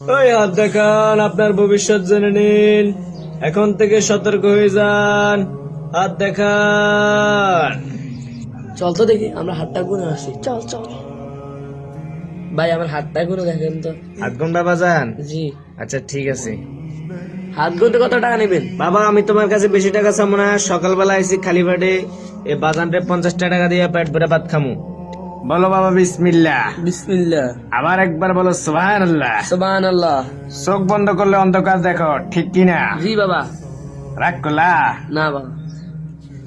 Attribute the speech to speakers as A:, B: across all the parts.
A: ওই হাত দেখান, আপনার ভবিষ্যৎ জেনে নিন। এখন থেকে সতর্ক হয়ে যান। হাত দেখান।
B: চল তো দেখি, আমরা হাতটা গুনে আসি। চল চল ভাই, আমার হাতটা গুনে দেখেন তো।
A: হাত গুনবা বাজান?
B: জি।
A: আচ্ছা ঠিক আছে
B: হাত গুনতে কত টাকা নেবেন?
A: বাবা, আমি তোমার কাছে বেশি টাকা চাবো না। সকালবেলা আইসি খালি পেটে, এই বাজানরে 50 টাকা দিয়ে পেট ভরে ভাত খামু। বলো বাবা বিসমিল্লাহ।
B: বিসমিল্লাহ।
A: আবার একবার বলো সুবহানাল্লাহ।
B: সুবহানাল্লাহ।
A: চোখ বন্ধ করলে অন্ধকার দেখো, ঠিক কিনা?
B: জি বাবা।
A: রাগ করলা?
B: না বাবা।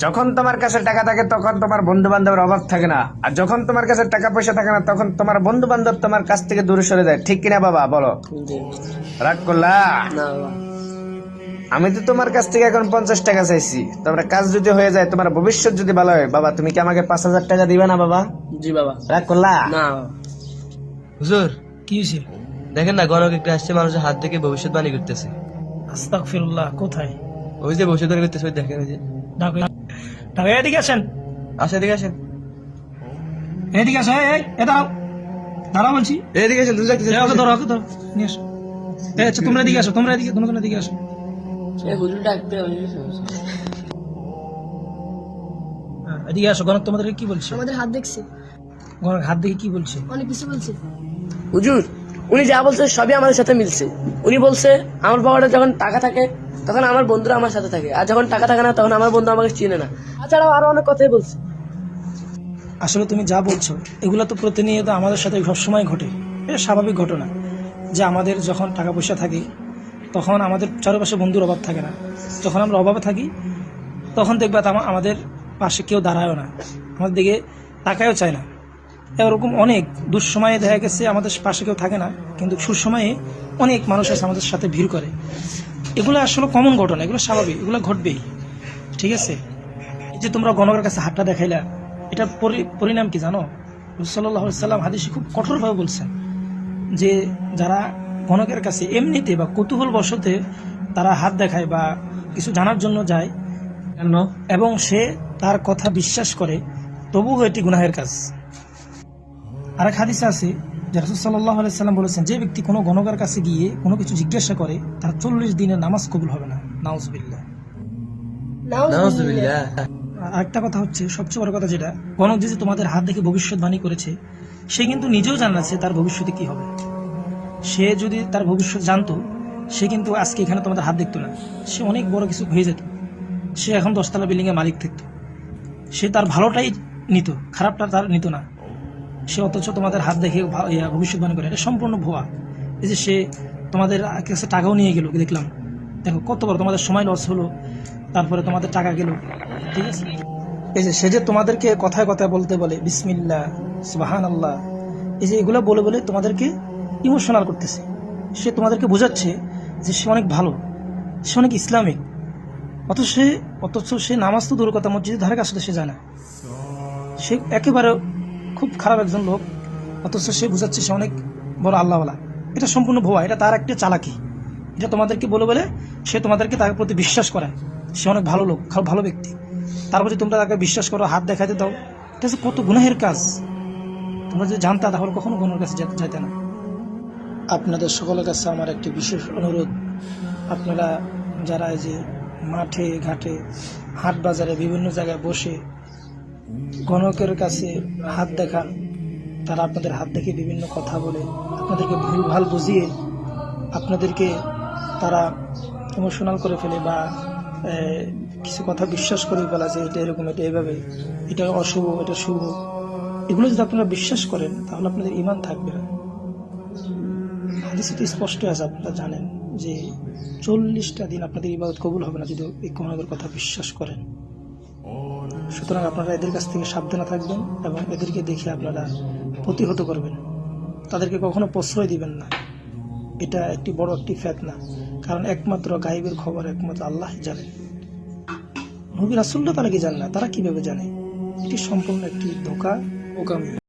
A: যখন তোমার কাছে টাকা থাকে তখন তোমার বন্ধু বান্ধবের অভাব থাকে না, আর যখন তোমার কাছে টাকা পয়সা থাকে না তখন তোমার বন্ধু বান্ধব তোমার কাছ থেকে দূরে সরে যায়, ঠিক কিনা বাবা? বলো।
B: জি।
A: রাগ করলা?
B: না বাবা।
A: আমি তো তোমার কাছ থেকে এখন 50 টাকা চাইছি। তোমার কাজ যদি হয়ে যায়, তোমার ভবিষ্যৎ যদি ভালো হয়, বাবা তুমি কি আমাকে 5000 টাকা দিবা না বাবা?
B: জি বাবা।
A: রাগ করলা?
B: না বাবা।
C: হুজুর,
D: কি হয়েছে?
C: দেখেন না, গণক একটা আসছে, মানুষের হাত থেকে ভবিষ্যৎবাণী করতেছে।
D: আস্তাগফিরুল্লাহ। কোথায়?
C: ওই যে ভবিষ্যৎবাণী করতেছে, ওই দেখেন, ওই যে।
D: ডাকো ডাকো, এদিকে আসেন,
C: আসেন, এদিকে আসেন,
D: এদিকে আসো। এ দাঁড়াও, দাঁড়াও বলছি।
C: এদিকে আসেন,
D: ওকে ধরো, ওকে ধরো, নিয়ে আসো। আচ্ছা তোমরা এদিকে আসো, তোমরা এদিকে, তোমরা এদিকে আসো।
B: এ হুজুর ডাকতে হবে, সমস্যা।
D: এদিকে আসো। গণক তোমাদের কি বলছে?
E: আমাদের হাত দেখছে,
D: গণক হাত দেখে কি বলছে?
E: অনেক কিছু বলছে।
B: হুজুর, উনি যা বলছে সবই আমাদের সাথে মিলছে। উনি বলছে আমার বাবাটা যখন টাকা থাকে তখন আমার বন্ধুরা আমার সাথে থাকে, আর যখন টাকা থাকে না তখন আমার বন্ধু আমাকে চিনে না। তাছাড়াও আরো অনেক কথাই বলছে।
D: আসলে তুমি যা বলছো এগুলো তো প্রতিনিয়ত আমাদের সাথে সবসময় ঘটে। এটা স্বাভাবিক ঘটনা যে আমাদের যখন টাকা পয়সা থাকে তখন আমাদের চারপাশে বন্ধুর অভাব থাকে না। যখন আমরা অভাবে থাকি তখন দেখবা আমাদের পাশে কেউ দাঁড়ায়ও না, আমাদের দিকে তাকায়ও চায় না। এরকম অনেক দুঃসময়ে দেখা গেছে আমাদের পাশে কেউ থাকে না, কিন্তু সুসময়ে অনেক মানুষ আছে আমাদের সাথে ভিড় করে। এগুলো আসলে কমন ঘটনা, এগুলো স্বাভাবিক, এগুলো ঘটবেই। ঠিক আছে, এই যে তোমরা গণকের কাছে হাতটা দেখাইলা, এটার পরিণাম কি জানো? রাসূলুল্লাহ সাল্লাল্লাহু আলাইহি ওয়াসাল্লাম হাদিসে খুব কঠোরভাবে বলছেন যে যারা গণকের কাছে এমনিতে বা কৌতূহল বশতে তারা হাত দেখায় বা কিছু জানার জন্য যায় এবং সে তার কথা বিশ্বাস করে, তবুও এটি গুনাহের কাজ। আরেক হাদিসে আছে যে রাসূল সাল্লাল্লাহু আলাইহি ওয়াসাল্লাম বলেছেন, যে ব্যক্তি কোনো গণকের কাছে গিয়ে কোনো কিছু জিজ্ঞাসা করে তার 40 দিনের নামাজ কবুল হবে না। নাউজুবিল্লাহ।
C: নাউজুবিল্লাহ।
D: আরেকটা কথা হচ্ছে, সবচেয়ে বড় কথা যেটা, গণক যে তোমাদের হাত দেখে ভবিষ্যৎবাণী করেছে, সে কিন্তু নিজেও জানাচ্ছে তার ভবিষ্যতে কি হবে। সে যদি তার ভবিষ্যৎ জানতো, সে কিন্তু আজকে এখানে তোমাদের হাত দেখতো না, সে অনেক বড় কিছু হয়ে যেত। সে এখন 10 তলা বিল্ডিং এর মালিক থাকতো। সে তার ভালোটাই নিত, খারাপটা তার নিত না। সে অথচ তোমাদের হাত দেখে ভবিষ্যৎবাণী করে, এটা সম্পূর্ণ ভুয়া। এই যে সে তোমাদের কাছে টাকাও নিয়ে গেল, দেখলাম, দেখো কতবার তোমাদের সময় লস হলো, তারপরে তোমাদের টাকা গেল। ঠিক আছে, এই যে সে যে তোমাদেরকে কথায় কথায় বলতে বলে বিসমিল্লাহ, সুবহানাল্লাহ, এই যে এগুলো বলে বলে তোমাদেরকে ইমোশনাল করতেছে। সে তোমাদেরকে বোঝাচ্ছে যে সে অনেক ভালো, সে অনেক ইসলামিক, অথচ সে নামাজ তো দূর কথা, মসজিদের ধারে কাছে সে জানে, সে একেবারে খুব খারাপ একজন লোক, অথচ সে বোঝাচ্ছে সে অনেক বড় আল্লাহওয়ালা। এটা সম্পূর্ণ ভুয়া, এটা তার একটা চালাকি। এটা তোমাদেরকে বলে বলে সে তোমাদেরকে তার প্রতি বিশ্বাস করায় সে অনেক ভালো লোক, ভালো ব্যক্তি। তারপর যদি তোমরা তাকে বিশ্বাস করো, হাত দেখাতে দাও, এটা হচ্ছে কত গুনাহের কাজ। তোমরা যদি জানতা তাহলে কখনো গণের কাছে যেতে না। আপনাদের সকলের কাছে আমার একটি বিশেষ অনুরোধ, আপনারা যারা এই যে মাঠে ঘাটে, হাট বাজারে বিভিন্ন জায়গায় বসে গণকের কাছে হাত দেখান, তারা আপনাদের হাত দেখে বিভিন্ন কথা বলে আপনাদেরকে ভুলভাল বুঝিয়ে আপনাদেরকে তারা ইমোশনাল করে ফেলে বা কিছু কথা বিশ্বাস করে ফেলা যে এটা এরকম, এটা এভাবে, এটা অশুভ, এটা শুভ। এগুলো যদি আপনারা বিশ্বাস করেন তাহলে আপনাদের ঈমান থাকবে না। হাদিসে তো স্পষ্ট আছে, আপনারা জানেন যে 40টা দিন আপনাদের ইবাদত কবুল হবে না যদি এই গণকের কথা বিশ্বাস করেন। সুতরাং আপনারা এদের কাছ থেকে সাবধানে থাকবেন এবং এদেরকে দেখে আপনারা প্রতিহত করবেন, তাদেরকে কখনো প্রশ্রয় দিবেন না। এটা একটি বড় একটি ফিতনা, কারণ একমাত্র গায়েবের খবর একমাত্র আল্লাহ জানেন। নবী রাসূলরা তারা কি জানে না, তারা কিভাবে জানে? এটি সম্পূর্ণ একটি ধোঁকা, বোকামি।